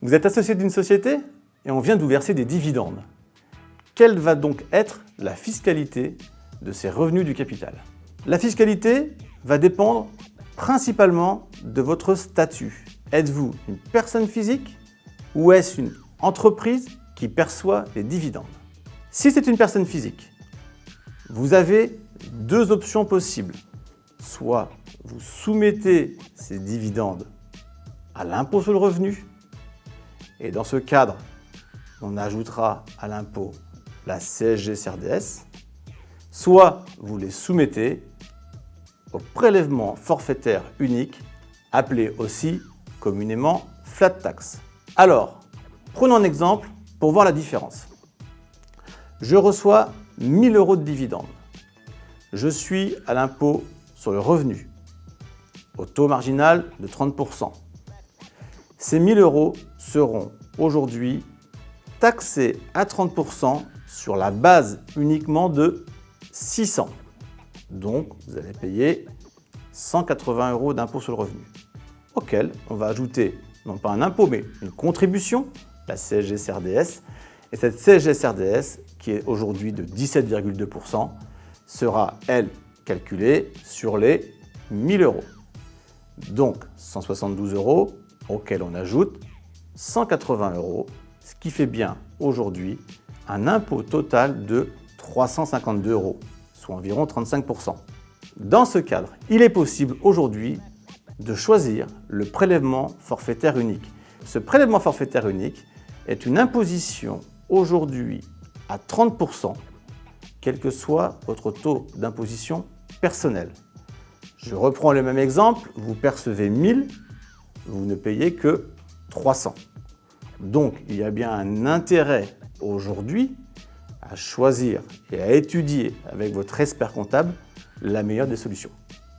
Vous êtes associé d'une société et on vient de vous verser des dividendes. Quelle va donc être la fiscalité de ces revenus du capital? La fiscalité va dépendre principalement de votre statut. Êtes-vous une personne physique ou est-ce une entreprise qui perçoit les dividendes? Si c'est une personne physique, vous avez deux options possibles. Soit vous soumettez ces dividendes à l'impôt sur le revenu, et dans ce cadre, on ajoutera à l'impôt la CSG-CRDS, soit vous les soumettez au prélèvement forfaitaire unique, appelé aussi communément flat tax. Alors, prenons un exemple pour voir la différence. Je reçois 1 000 € de dividendes. Je suis à l'impôt sur le revenu, au taux marginal de 30%. Ces 1 000 € seront aujourd'hui taxés à 30% sur la base uniquement de 600. Donc, vous allez payer 180 € d'impôt sur le revenu, auquel on va ajouter non pas un impôt, mais une contribution, la CSG-CRDS. Et cette CSG-CRDS, qui est aujourd'hui de 17,2%, sera, elle, calculée sur les 1 000 €. Donc, 172 € auquel on ajoute 180 €, ce qui fait bien aujourd'hui un impôt total de 352 €, soit environ 35%. Dans ce cadre, il est possible aujourd'hui de choisir le prélèvement forfaitaire unique. Ce prélèvement forfaitaire unique est une imposition aujourd'hui à 30%, quel que soit votre taux d'imposition personnel. Je reprends le même exemple, vous percevez 1 000, vous ne payez que 300. Donc, il y a bien un intérêt aujourd'hui à choisir et à étudier avec votre expert comptable la meilleure des solutions.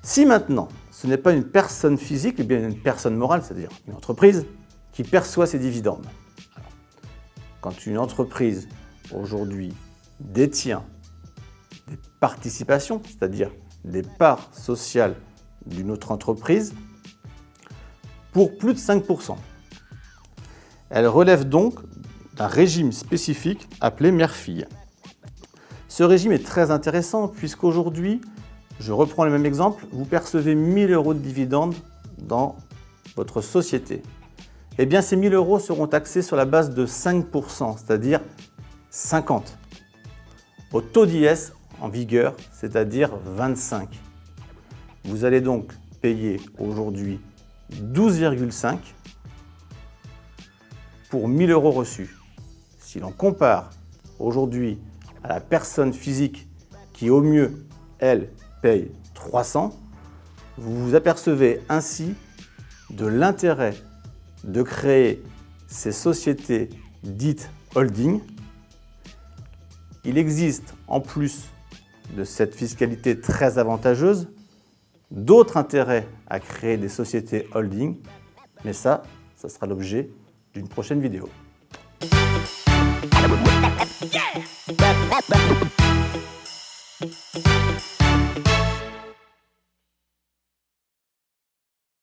Si maintenant, ce n'est pas une personne physique, mais bien une personne morale, c'est-à-dire une entreprise, qui perçoit ses dividendes. Alors, quand une entreprise aujourd'hui détient des participations, c'est-à-dire des parts sociales d'une autre entreprise, pour plus de 5%. Elle relève donc d'un régime spécifique appelé mère-fille. Ce régime est très intéressant puisqu'aujourd'hui, je reprends le même exemple, vous percevez 1 000 € de dividendes dans votre société. Eh bien, ces 1 000 € seront taxés sur la base de 5%, c'est-à-dire 50, au taux d'IS en vigueur, c'est-à-dire 25. Vous allez donc payer aujourd'hui 12,5 pour 1 000 € reçus. Si l'on compare aujourd'hui à la personne physique qui au mieux, elle, paye 300, vous vous apercevez ainsi de l'intérêt de créer ces sociétés dites holding. Il existe en plus de cette fiscalité très avantageuse d'autres intérêts à créer des sociétés holding, mais ça sera l'objet d'une prochaine vidéo.